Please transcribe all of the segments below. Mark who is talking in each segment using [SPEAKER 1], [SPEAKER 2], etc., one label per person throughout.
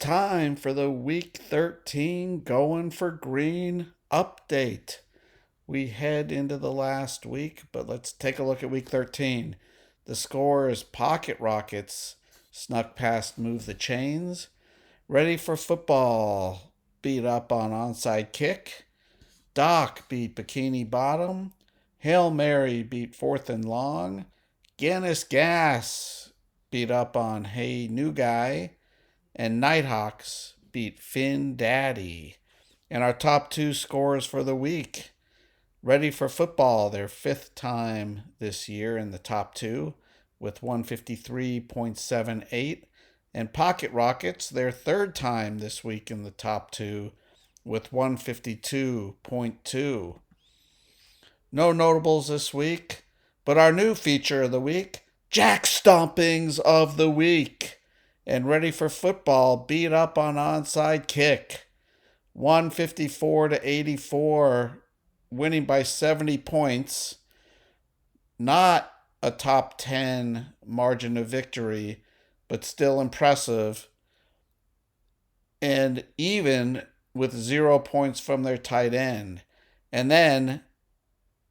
[SPEAKER 1] Time for the Week 13 Going for Green update. We head into the last week, but let's take a look at Week 13. The score is Pocket Rockets snuck past Move the Chains. Ready for Football beat up on Onside Kick. Doc beat Bikini Bottom. Hail Mary beat Fourth and Long. Guinness Gas beat up on Hey New Guy. And Nighthawks beat Finn Daddy. And our top two scores for the week. Ready for Football, their fifth time this year in the top two with 153.78. And Pocket Rockets, their third time this week in the top two with 152.2. No notables this week, but our new feature of the week, Jack Stompings of the Week. And Ready for Football beat up on Onside Kick 154-84, winning by 70 points. Not a top 10 margin of victory, but still impressive. And even with 0 points from their tight end. And then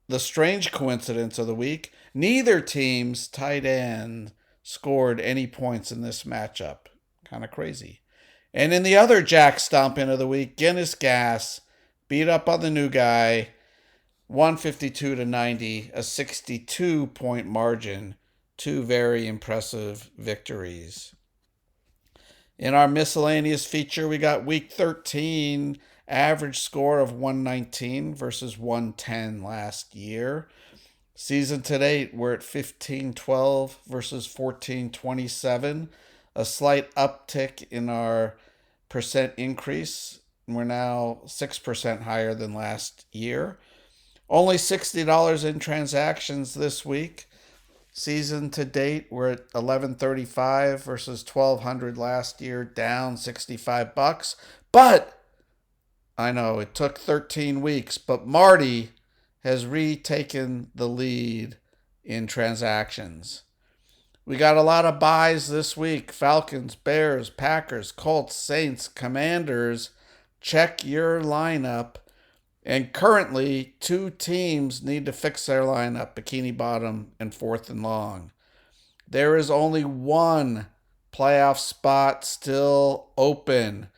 [SPEAKER 1] the strange coincidence of the week, neither team's tight end scored any points in this matchup. Kind of crazy. And in the other Jack Stomping of the week, Guinness Gas beat up on the new guy 152-90, a 62-point margin. Two very impressive victories. In our miscellaneous feature, we got Week 13 average score of 119 versus 110 last year. Season to date, we're at 15-12 versus 14-27. A slight uptick in our percent increase. We're now 6% higher than last year. Only $60 in transactions this week. Season to date, we're at $11.35 versus $12.00 last year, down $65. But I know it took 13 weeks, but Marty has retaken the lead in transactions. We got a lot of buys this week. Falcons, Bears, Packers, Colts, Saints, Commanders. Check your lineup. And currently, two teams need to fix their lineup, Bikini Bottom and Fourth and Long. There is only one playoff spot still open.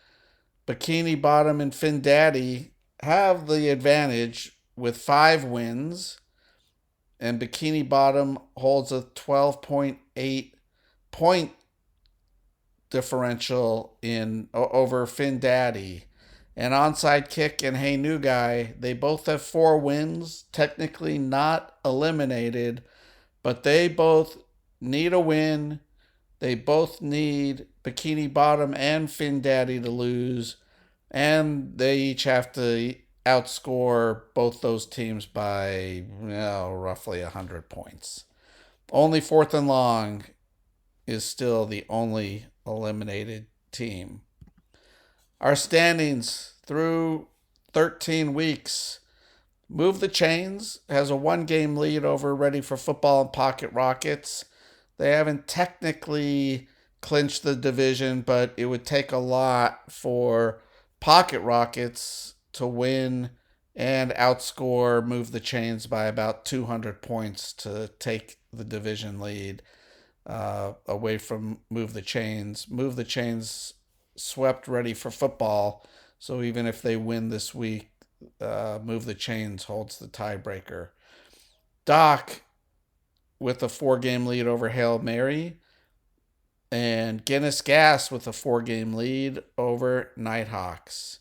[SPEAKER 1] Bikini Bottom and Finn Daddy have the advantage with 5 wins, and Bikini Bottom holds a 12.8 point differential over Finn Daddy. And Onside Kick and Hey New Guy, they both have 4 wins, technically not eliminated, but they both need a win. They both need Bikini Bottom and Finn Daddy to lose, and they each have to outscore both those teams by roughly 100 points. Only Fourth and Long is still the only eliminated team. Our standings through 13 weeks. Move the Chains has a 1-game lead over Ready for Football and Pocket Rockets. They haven't technically clinched the division, but it would take a lot for Pocket Rockets to win and outscore Move the Chains by about 200 points to take the division lead away from Move the Chains. Move the Chains swept Ready for Football, so even if they win this week, Move the Chains holds the tiebreaker. Doc with a 4-game lead over Hail Mary, and Guinness Gas with a 4-game lead over Nighthawks.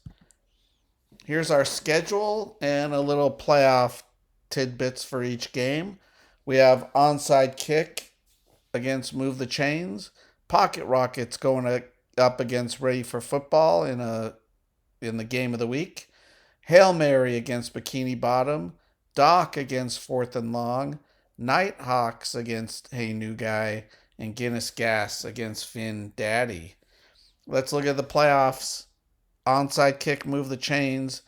[SPEAKER 1] Here's our schedule and a little playoff tidbits for each game. We have Onside Kick against Move the Chains. Pocket Rockets going up against Ready for Football in the game of the week. Hail Mary against Bikini Bottom. Doc against Fourth and Long. Nighthawks against Hey New Guy. And Guinness Gas against Finn Daddy. Let's look at the playoffs. Onside Kick, Move the Chains.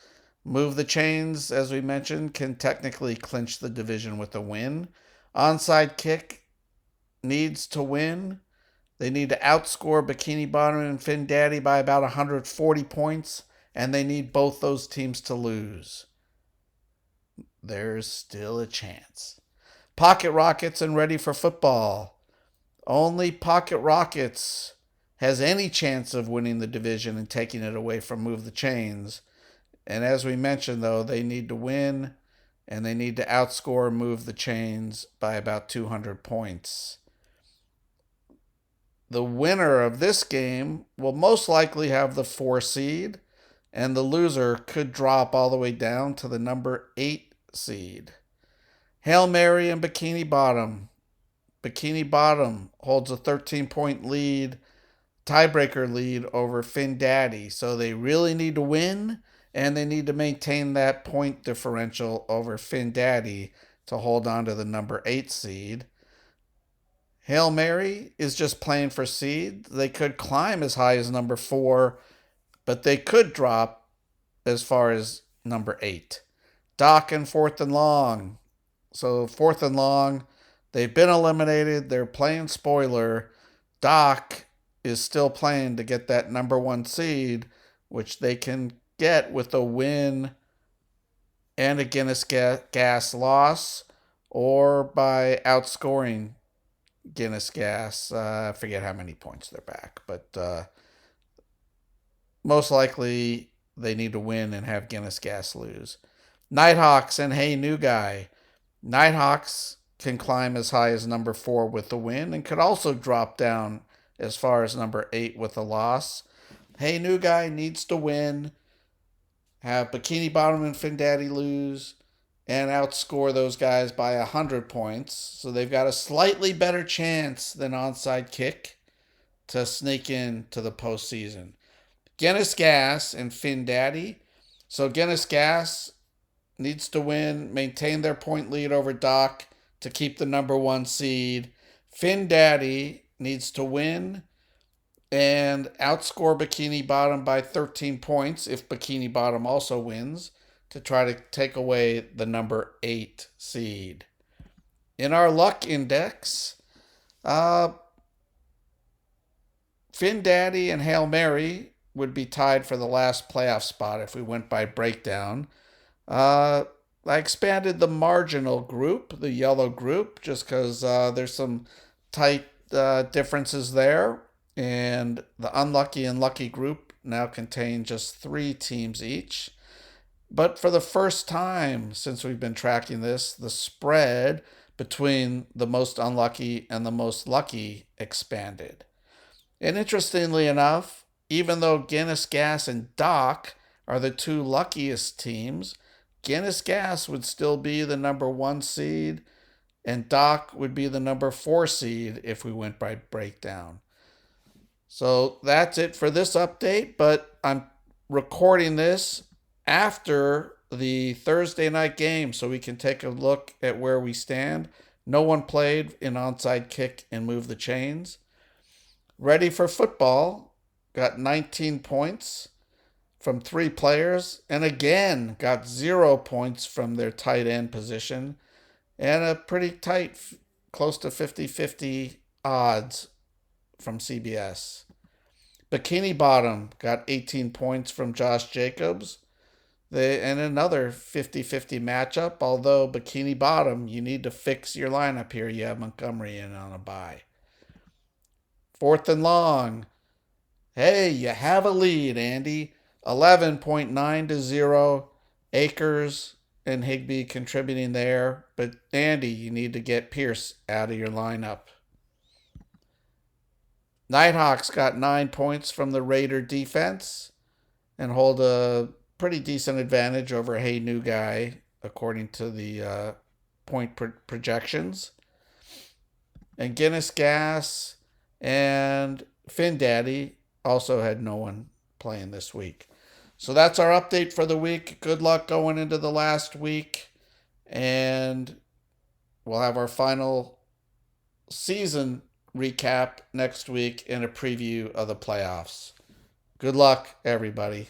[SPEAKER 1] Move the Chains, as we mentioned, can technically clinch the division with a win. Onside Kick needs to win. They need to outscore Bikini Bottom and Finn Daddy by about 140 points, and they need both those teams to lose. There's still a chance. Pocket Rockets and Ready for Football. Only Pocket Rockets has any chance of winning the division and taking it away from Move the Chains. And as we mentioned, though, they need to win and they need to outscore Move the Chains by about 200 points. The winner of this game will most likely have the 4 seed, and the loser could drop all the way down to the number 8 seed. Hail Mary and Bikini Bottom. Bikini Bottom holds a 13-point lead, tiebreaker lead over Finn Daddy. So they really need to win, and they need to maintain that point differential over Finn Daddy to hold on to the number 8 seed. Hail Mary is just playing for seed. They could climb as high as number 4, but they could drop as far as number 8. Doc and Fourth and Long. So Fourth and Long, they've been eliminated. They're playing spoiler. Doc is still playing to get that number 1 seed, which they can get with a win and a Guinness Gas loss, or by outscoring Guinness Gas. I forget how many points they're back, but most likely they need to win and have Guinness Gas lose. Nighthawks and Hey New Guy. Nighthawks can climb as high as number 4 with the win and could also drop down as far as number 8 with a loss. Hey New Guy needs to win, have Bikini Bottom and Finn Daddy lose, and outscore those guys by 100 points. So they've got a slightly better chance than Onside Kick to sneak in to the postseason. Guinness Gas and Finn Daddy. So Guinness Gas needs to win, maintain their point lead over Doc to keep the number 1 seed. Finn Daddy needs to win and outscore Bikini Bottom by 13 points if Bikini Bottom also wins to try to take away the number 8 seed. In our luck index, Finn Daddy and Hail Mary would be tied for the last playoff spot if we went by breakdown. I expanded the marginal group, the yellow group, just because there's some tight differences there. And the unlucky and lucky group now contain just 3 teams each. But for the first time since we've been tracking this, the spread between the most unlucky and the most lucky expanded. And interestingly enough, even though Guinness Gas and Doc are the 2 luckiest teams, Guinness Gas would still be the number 1 seed, and Doc would be the number 4 seed if we went by breakdown. So that's it for this update, but I'm recording this after the Thursday night game so we can take a look at where we stand. No one played in Onside Kick and Move the Chains. Ready for Football got 19 points from 3 players, and again got 0 points from their tight end position, and a pretty tight, close to 50-50 odds from CBS. Bikini Bottom got 18 points from Josh Jacobs, and another 50-50 matchup, although Bikini Bottom, you need to fix your lineup here. You have Montgomery in on a bye. Fourth and Long. Hey, you have a lead, Andy. 11.9-0. Akers and Higbee contributing there. But Andy, you need to get Pierce out of your lineup. Nighthawks got 9 points from the Raider defense and hold a pretty decent advantage over Hey New Guy, according to the point projections. And Guinness Gas and Finn Daddy also had no one playing this week. So that's our update for the week. Good luck going into the last week. And we'll have our final season recap next week and a preview of the playoffs. Good luck, everybody.